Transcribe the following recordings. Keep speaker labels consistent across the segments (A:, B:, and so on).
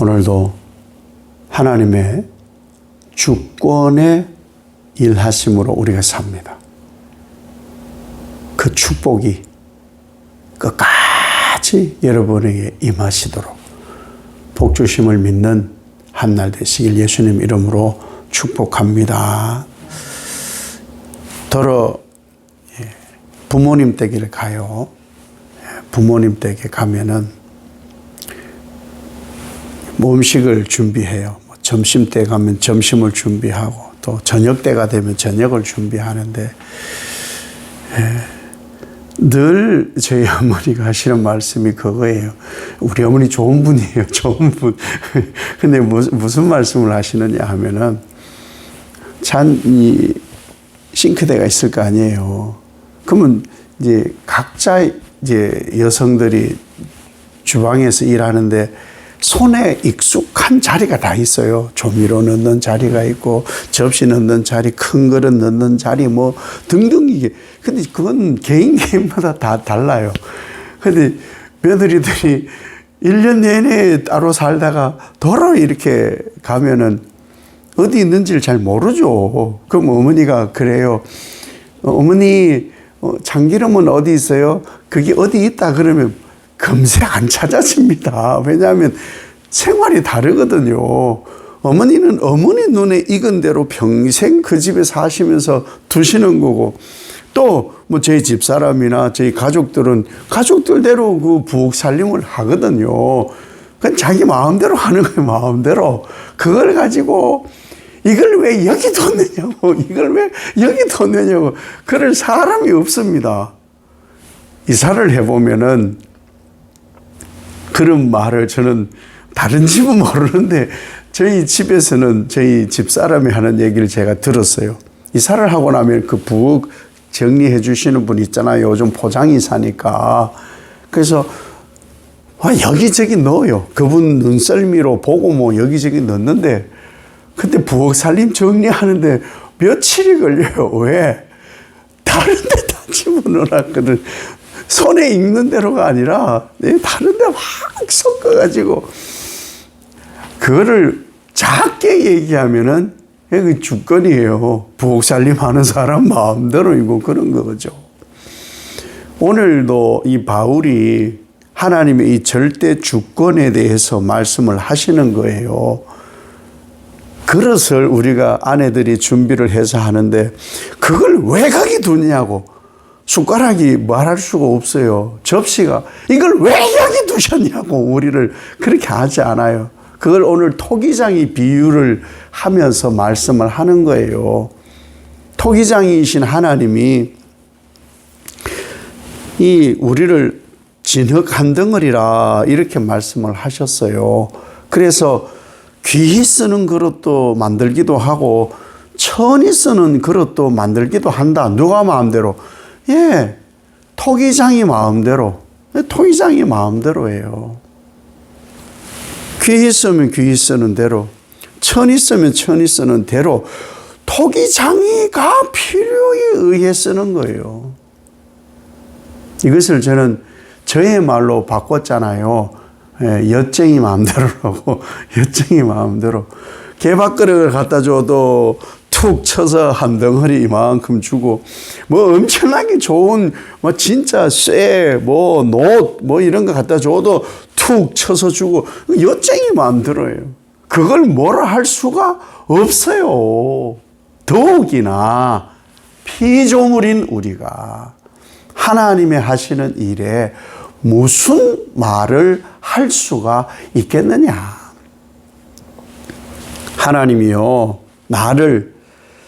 A: 오늘도 하나님의 주권의 일하심으로 우리가 삽니다. 그 축복이 끝까지 여러분에게 임하시도록 복주심을 믿는 한날 되시길 예수님 이름으로 축복합니다. 더러 부모님 댁에 가요. 부모님 댁에 가면은 음식을 준비해요. 점심 때 가면 점심을 준비하고 또 저녁 때가 되면 저녁을 준비하는데 늘 저희 어머니가 하시는 말씀이 그거예요. 우리 어머니 좋은 분이에요. 좋은 분. 근데 무슨 말씀을 하시느냐 하면은 이 싱크대가 있을 거 아니에요. 그러면 이제 각자 이제 여성들이 주방에서 일하는데 손에 익숙한 자리가 다 있어요. 조미료 넣는 자리가 있고 접시 넣는 자리, 큰 그릇 넣는 자리 뭐 등등 이게. 근데 그건 개인마다 다 달라요. 근데 며느리들이 1년 내내 따로 살다가 도로 이렇게 가면은 어디 있는지를 잘 모르죠. 그럼 어머니가 그래요. 어머니 참기름은 어디 있어요? 그게 어디 있다 그러면 금세 안 찾아집니다. 왜냐하면 생활이 다르거든요. 어머니는 어머니 눈에 익은 대로 평생 그 집에 사시면서 두시는 거고 또 뭐 저희 집사람이나 저희 가족들은 가족들대로 그 부엌 살림을 하거든요. 그건 자기 마음대로 하는 거예요. 마음대로. 그걸 가지고 이걸 왜 여기 뒀느냐고 이걸 왜 여기 뒀느냐고 그럴 사람이 없습니다. 이사를 해보면은 그런 말을 저는 다른 집은 모르는데 저희 집에서는 저희 집사람이 하는 얘기를 제가 들었어요. 이사를 하고 나면 그 부엌 정리해 주시는 분 있잖아요. 요즘 포장이 사니까. 그래서 여기저기 넣어요. 그분 눈썰미로 보고 뭐 여기저기 넣는데 근데 부엌 살림 정리하는데 며칠이 걸려요. 왜? 다른 데 다 집어넣어놨거든. 손에 익는 대로가 아니라 다른 데 막 섞어가지고 그거를 작게 얘기하면은 그 주권이에요. 부엌 살림 하는 사람 마음대로 이거 그런 거죠. 오늘도 이 바울이 하나님의 이 절대 주권에 대해서 말씀을 하시는 거예요. 그릇을 우리가 아내들이 준비를 해서 하는데 그걸 왜 거기 두냐고. 숟가락이 말할 수가 없어요. 접시가 이걸 왜 여기 두셨냐고 우리를 그렇게 하지 않아요. 그걸 오늘 토기장이 비유를 하면서 말씀을 하는 거예요. 토기장이신 하나님이 이 우리를 진흙 한 덩어리라 이렇게 말씀을 하셨어요. 그래서 귀히 쓰는 그릇도 만들기도 하고 천히 쓰는 그릇도 만들기도 한다. 누가 마음대로? 토기장이 마음대로. 토기장이 마음대로예요. 귀히 쓰면 귀히 쓰는 대로, 천히 쓰면 천히 쓰는 대로 토기장이가 필요에 의해 쓰는 거예요. 이것을 저는 저의 말로 바꿨잖아요. 엿쟁이 마음대로라고. 엿쟁이 마음대로. 개밥그릇을 갖다 줘도 툭 쳐서 한 덩어리 이만큼 주고 뭐 엄청나게 좋은 뭐 진짜 쇠 뭐 노 뭐 이런 거 갖다 줘도 툭 쳐서 주고 엿쟁이 마음대로예요. 그걸 뭐라 할 수가 없어요. 더욱이나 피조물인 우리가 하나님의 하시는 일에 무슨 말을 할 수가 있겠느냐. 하나님이요 나를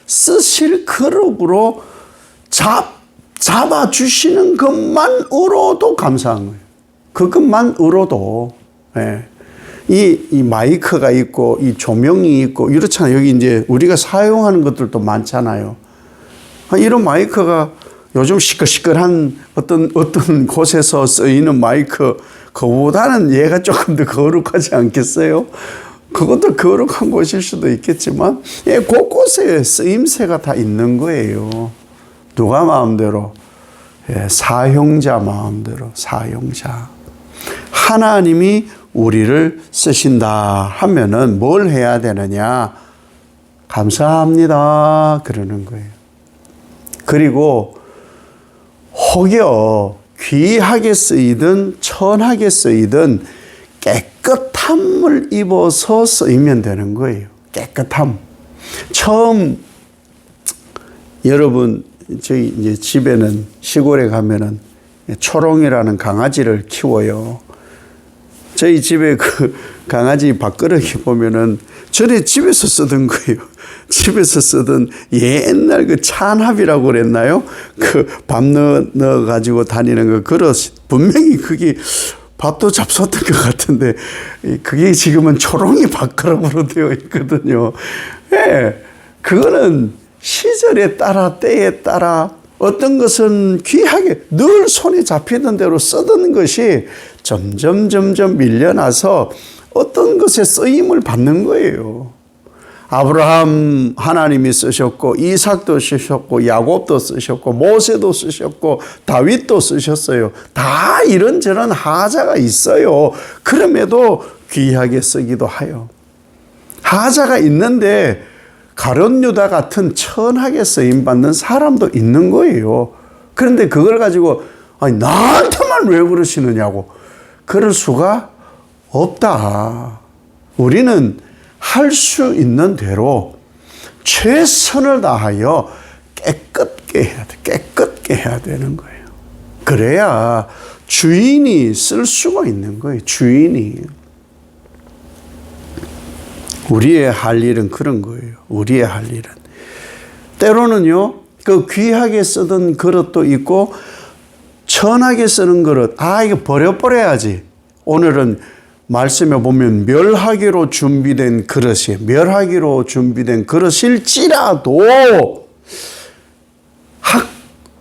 A: 쓰실 그릇으로 잡아주시는 것만으로도 감사한 거예요. 그것만으로도. 이 마이크가 있고 이 조명이 있고 이렇잖아요. 여기 이제 우리가 사용하는 것들도 많잖아요. 이런 마이크가 요즘 시끌시끌한 어떤 곳에서 쓰이는 마이크 그보다는 얘가 조금 더 거룩하지 않겠어요? 그것도 거룩한 곳일 수도 있겠지만 곳곳에 쓰임새가 다 있는 거예요. 누가 마음대로? 사용자 마음대로. 사용자. 하나님이 우리를 쓰신다 하면은 뭘 해야 되느냐? 감사합니다. 그러는 거예요. 그리고 혹여 귀하게 쓰이든 천하게 쓰이든 깨끗함을 입어서 쓰이면 되는 거예요. 깨끗함. 처음 여러분 저희 이제 집에는 시골에 가면은 초롱이라는 강아지를 키워요. 저희 집에 그 강아지 밥그릇이 보면은 전에 집에서 쓰던 거예요. 집에서 쓰던 옛날 그 찬합이라고 그랬나요? 그 밥 넣어가지고 다니는 그 그릇. 분명히 그게 밥도 잡섰던 것 같은데 그게 지금은 초롱이 밥그릇으로 되어 있거든요. 예, 그거는 시절에 따라 때에 따라 어떤 것은 귀하게 늘 손에 잡히던 대로 쓰던 것이 점점 밀려나서 어떤 것에 쓰임을 받는 거예요. 아브라함 하나님이 쓰셨고 이삭도 쓰셨고 야곱도 쓰셨고 모세도 쓰셨고 다윗도 쓰셨어요. 다 이런저런 하자가 있어요. 그럼에도 귀하게 쓰기도 하여. 하자가 있는데 가룟 유다 같은 천하게 쓰임받는 사람도 있는 거예요. 그런데 그걸 가지고 아니 나한테만 왜 그러시느냐고 그럴 수가 없다. 우리는 할 수 있는 대로 최선을 다하여 깨끗게 해야 돼. 깨끗게 해야 되는 거예요. 그래야 주인이 쓸 수가 있는 거예요. 주인이. 우리의 할 일은 그런 거예요. 우리의 할 일은. 때로는요, 그 귀하게 쓰던 그릇도 있고, 천하게 쓰는 그릇, 이거 버려야지. 오늘은 말씀에 보면 멸하기로 준비된 그릇이, 멸하기로 준비된 그릇일지라도,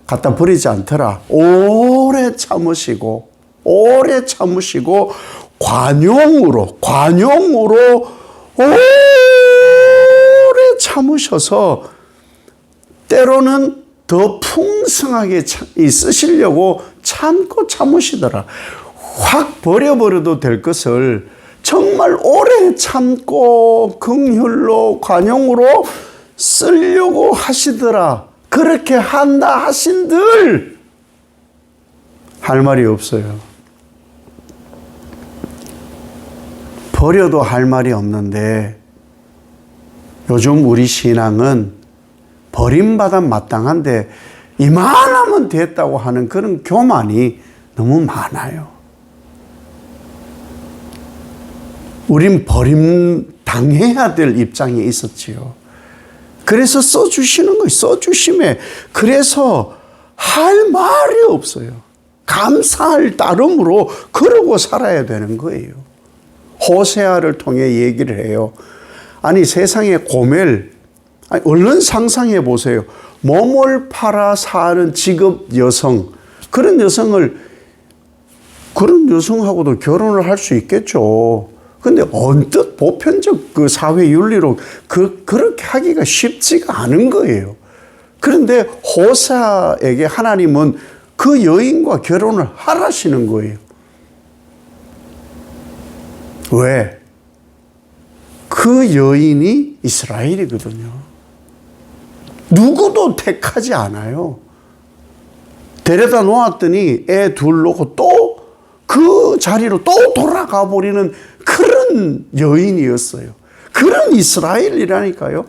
A: 갖다 버리지 않더라. 오래 참으시고, 관용으로, 오래 참으셔서 때로는 더 풍성하게 쓰시려고 참고 참으시더라. 확 버려버려도 될 것을 정말 오래 참고 긍휼로 관용으로 쓰려고 하시더라. 그렇게 한다 하신들 할 말이 없어요. 버려도 할 말이 없는데 요즘 우리 신앙은 버림받아 마땅한데 이만하면 됐다고 하는 그런 교만이 너무 많아요. 우린 버림당해야 될 입장에 있었지요. 그래서 써주시는 거예요. 써주심에. 그래서 할 말이 없어요. 감사할 따름으로 그러고 살아야 되는 거예요. 호세아를 통해 얘기를 해요. 아니 세상에 고멜, 얼른 상상해 보세요. 몸을 팔아 사는 직업 여성, 그런 여성하고도 결혼을 할 수 있겠죠. 근데 언뜻 보편적 그 사회 윤리로 그렇게 하기가 쉽지가 않은 거예요. 그런데 호세아에게 하나님은 그 여인과 결혼을 하라시는 거예요. 왜? 그 여인이 이스라엘이거든요. 누구도 택하지 않아요. 데려다 놓았더니 애 둘 놓고 또 그 자리로 또 돌아가 버리는 그런 여인이었어요. 그런 이스라엘이라니까요.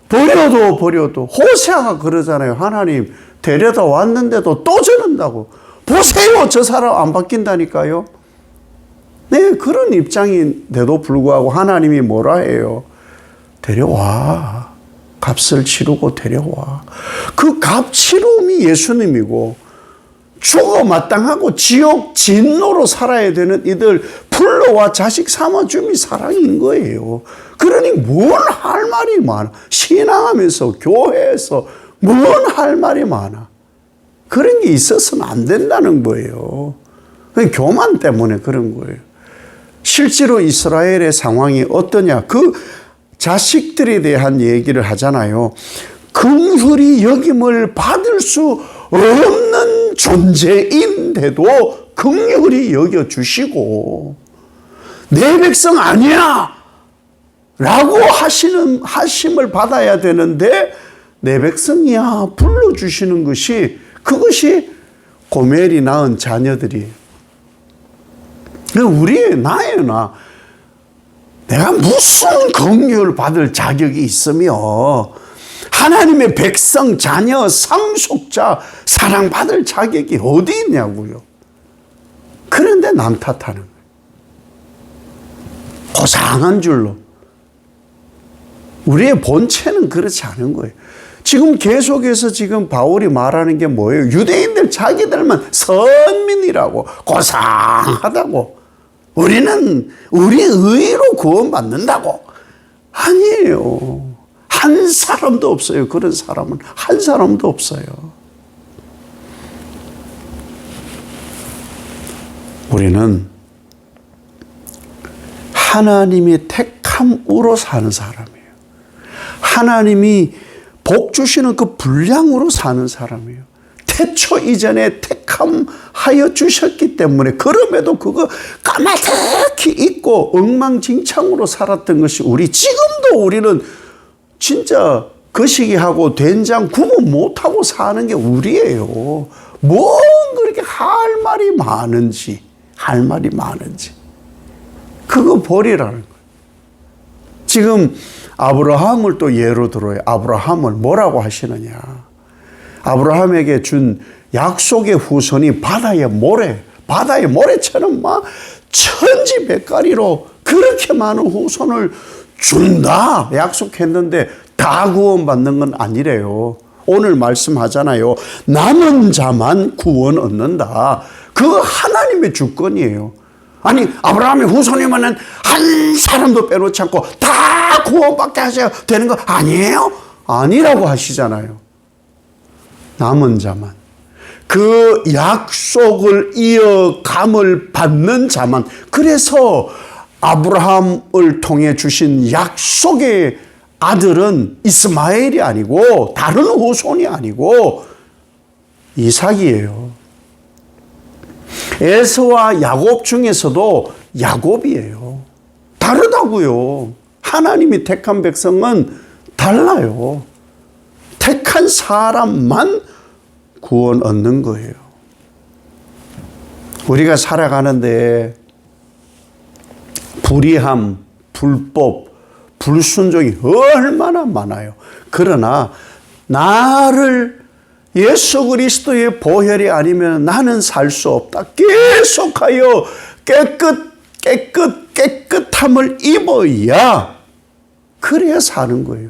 A: 버려도 호세아가 그러잖아요. 하나님 데려다 왔는데도 또 저런다고. 보세요, 저 사람 안 바뀐다니까요. 네, 그런 입장인데도 불구하고 하나님이 뭐라 해요? 데려와. 값을 치르고 데려와. 그 값 치름이 예수님이고 죽어 마땅하고 지옥 진노로 살아야 되는 이들 불러와 자식 삼아줌이 사랑인 거예요. 그러니 뭔 할 말이 많아. 신앙하면서 교회에서 뭔 할 말이 많아. 그런 게 있어서는 안 된다는 거예요. 교만 때문에 그런 거예요. 실제로 이스라엘의 상황이 어떠냐. 그 자식들에 대한 얘기를 하잖아요. 긍휼히 여김을 받을 수 없는 존재인데도 긍휼히 여겨주시고 내 백성 아니야! 라고 하심을 받아야 되는데, 내 백성이야 불러주시는 것이, 그것이 고멜이 낳은 자녀들이에요. 나예요, 나. 내가 무슨 긍휼을 받을 자격이 있으며, 하나님의 백성, 자녀, 상속자, 사랑받을 자격이 어디 있냐고요. 그런데 남 탓하는 거예요. 고상한 줄로. 우리의 본체는 그렇지 않은 거예요. 지금 계속해서 지금 바울이 말하는 게 뭐예요? 유대인들 자기들만 선민이라고, 고상하다고. 우리는 우리 의로 구원받는다고. 아니에요. 한 사람도 없어요. 그런 사람은 한 사람도 없어요. 우리는 하나님의 택함으로 사는 사람이에요. 하나님이 복 주시는 그 분량으로 사는 사람이에요. 태초 이전에 택함하여 주셨기 때문에, 그럼에도 그거 까마득히 잊고 엉망진창으로 살았던 것이 지금도 우리는 진짜 거시기하고 된장 구분 못하고 사는 게 우리예요. 뭔 그렇게 할 말이 많은지. 그거 버리라는 거예요. 지금 아브라함을 또 예로 들어요. 아브라함을 뭐라고 하시느냐. 아브라함에게 준 약속의 후손이 바다의 모래처럼 막 천지백가리로 그렇게 많은 후손을 준다 약속했는데 다 구원받는 건 아니래요. 오늘 말씀하잖아요. 남은 자만 구원 얻는다. 그거 하나님의 주권이에요. 아니, 아브라함의 후손이면은 한 사람도 빼놓지 않고 다 구원받게 하셔야 되는 거 아니에요? 아니라고 하시잖아요. 남은 자만. 그 약속을 이어감을 받는 자만. 그래서 아브라함을 통해 주신 약속의 아들은 이스마엘이 아니고 다른 후손이 아니고 이삭이에요. 에서와 야곱 중에서도 야곱이에요. 다르다고요. 하나님이 택한 백성은 달라요. 택한 사람만 구원 얻는 거예요. 우리가 살아가는데 불의함, 불법, 불순종이 얼마나 많아요. 그러나 나를 예수 그리스도의 보혈이 아니면 나는 살 수 없다. 계속하여 깨끗함을 입어야 그래야 사는 거예요.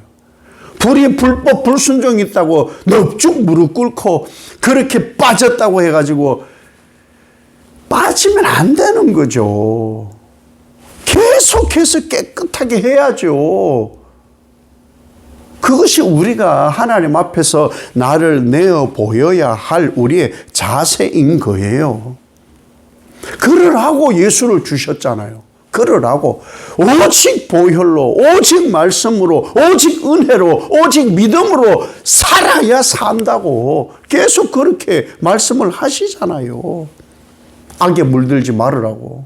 A: 불법, 불순종이 있다고 넙죽 무릎 꿇고 그렇게 빠졌다고 해가지고 빠지면 안 되는 거죠. 계속해서 깨끗하게 해야죠. 그것이 우리가 하나님 앞에서 나를 내어 보여야 할 우리의 자세인 거예요. 그러라고 예수를 주셨잖아요. 그러라고 오직 보혈로, 오직 말씀으로, 오직 은혜로, 오직 믿음으로 살아야 산다고 계속 그렇게 말씀을 하시잖아요. 악에 물들지 말으라고.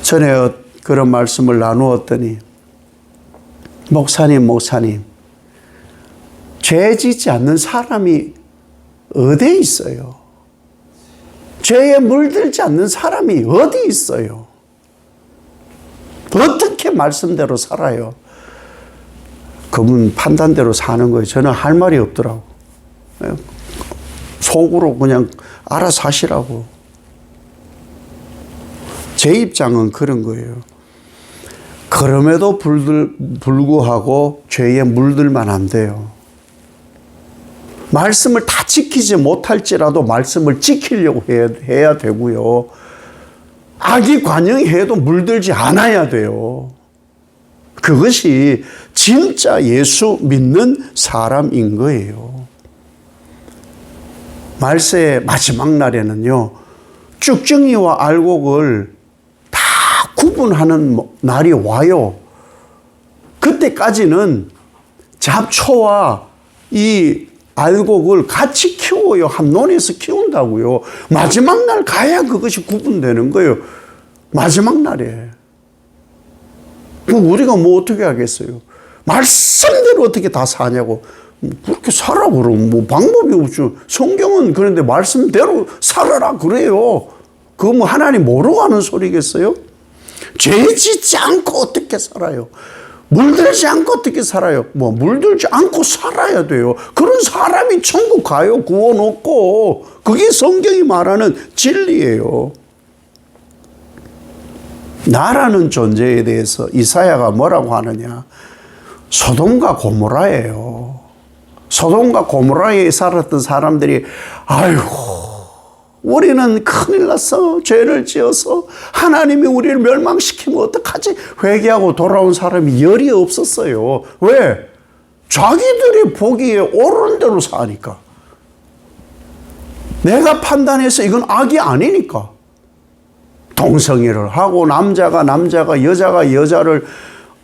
A: 전에 그런 말씀을 나누었더니 목사님 죄 짓지 않는 사람이 어디에 있어요? 죄에 물들지 않는 사람이 어디 있어요? 어떻게 말씀대로 살아요? 그분 판단대로 사는 거예요. 저는 할 말이 없더라고. 속으로 그냥 알아서 하시라고. 제 입장은 그런 거예요. 그럼에도 불구하고 죄에 물들만 안 돼요. 말씀을 다 지키지 못할지라도 말씀을 지키려고 해야 되고요. 악이 관영해도 물들지 않아야 돼요. 그것이 진짜 예수 믿는 사람인 거예요. 말세의 마지막 날에는요, 쭉정이와 알곡을 다 구분하는 날이 와요. 그때까지는 잡초와 이 알고 그걸 같이 키워요. 한논에서 키운다고요. 마지막 날 가야 그것이 구분되는 거예요. 마지막 날에. 우리가 뭐 어떻게 하겠어요? 말씀대로 어떻게 다 사냐고. 그렇게 살아 그러면 뭐 방법이 없죠. 성경은 그런데 말씀대로 살아라 그래요. 그거 뭐 하나님 모르고 하는 소리겠어요? 죄 짓지 않고 어떻게 살아요? 물들지 않고 어떻게 살아요? 뭐 물들지 않고 살아야 돼요. 그런 사람이 천국 가요. 구원 얻고. 그게 성경이 말하는 진리예요. 나라는 존재에 대해서 이사야가 뭐라고 하느냐? 소돔과 고모라예요. 소돔과 고모라에 살았던 사람들이 아이고 우리는 큰일 났어. 죄를 지어서 하나님이 우리를 멸망시키면 어떡하지? 회개하고 돌아온 사람이 열이 없었어요. 왜? 자기들이 보기에 옳은 대로 사니까. 내가 판단해서 이건 악이 아니니까. 동성애를 하고 남자가 여자가 여자를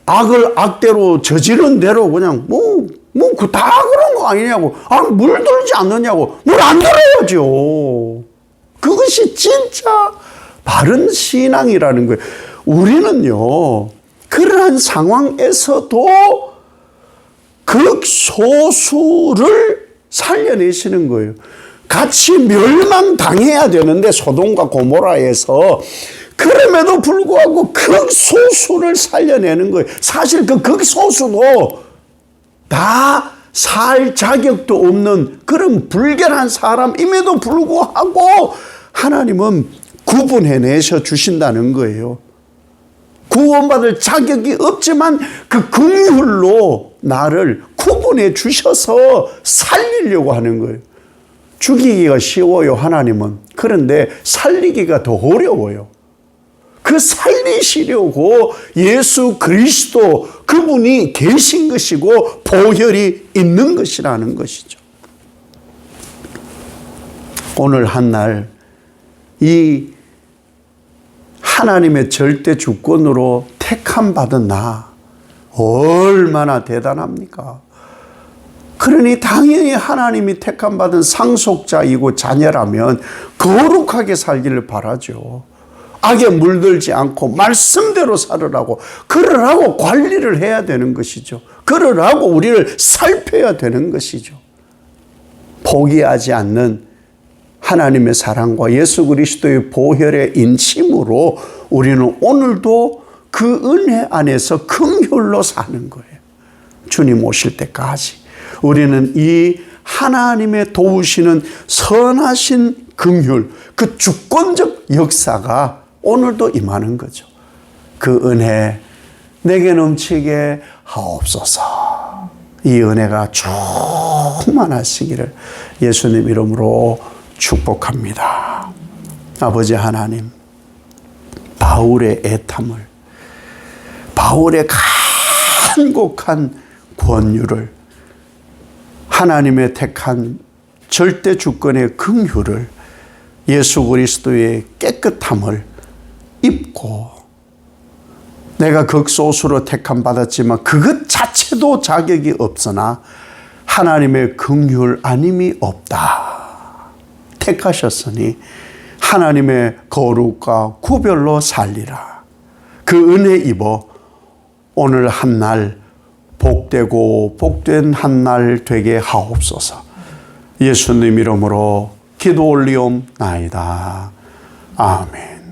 A: 악을 악대로 저지른 대로 그냥 그 다 그런 거 아니냐고. 물들지 않느냐고. 물 안 들어야죠. 그것이 진짜 바른 신앙이라는 거예요. 우리는요, 그러한 상황에서도 극소수를 살려내시는 거예요. 같이 멸망당해야 되는데 소돔과 고모라에서 그럼에도 불구하고 극소수를 살려내는 거예요. 사실 그 극소수도 다 살 자격도 없는 그런 불결한 사람임에도 불구하고 하나님은 구분해내셔 주신다는 거예요. 구원받을 자격이 없지만 그 긍휼로 나를 구분해 주셔서 살리려고 하는 거예요. 죽이기가 쉬워요, 하나님은. 그런데 살리기가 더 어려워요. 그 살리시려고 예수 그리스도 그분이 계신 것이고 보혈이 있는 것이라는 것이죠. 오늘 한날 이 하나님의 절대 주권으로 택함 받은 나 얼마나 대단합니까? 그러니 당연히 하나님이 택함 받은 상속자이고 자녀라면 거룩하게 살기를 바라죠. 악에 물들지 않고 말씀대로 살으라고, 그러라고 관리를 해야 되는 것이죠. 그러라고 우리를 살펴야 되는 것이죠. 포기하지 않는 하나님의 사랑과 예수 그리스도의 보혈의 인침으로 우리는 오늘도 그 은혜 안에서 긍휼로 사는 거예요. 주님 오실 때까지 우리는 이 하나님의 도우시는 선하신 긍휼, 그 주권적 역사가 오늘도 임하는 거죠. 그 은혜 내게 넘치게 하옵소서. 이 은혜가 충만하시기를 예수님 이름으로 축복합니다. 아버지 하나님, 바울의 애탐을, 바울의 간곡한 권유를, 하나님의 택한 절대 주권의 긍휼을, 예수 그리스도의 깨끗함을 입고 내가 극소수로 택함 받았지만 그것 자체도 자격이 없으나 하나님의 긍휼 아님이 없다. 택하셨으니 하나님의 거룩과 구별로 살리라. 그 은혜 입어 오늘 한날 복되고 복된 한날 되게 하옵소서. 예수님 이름으로 기도 올리옵나이다. 아멘.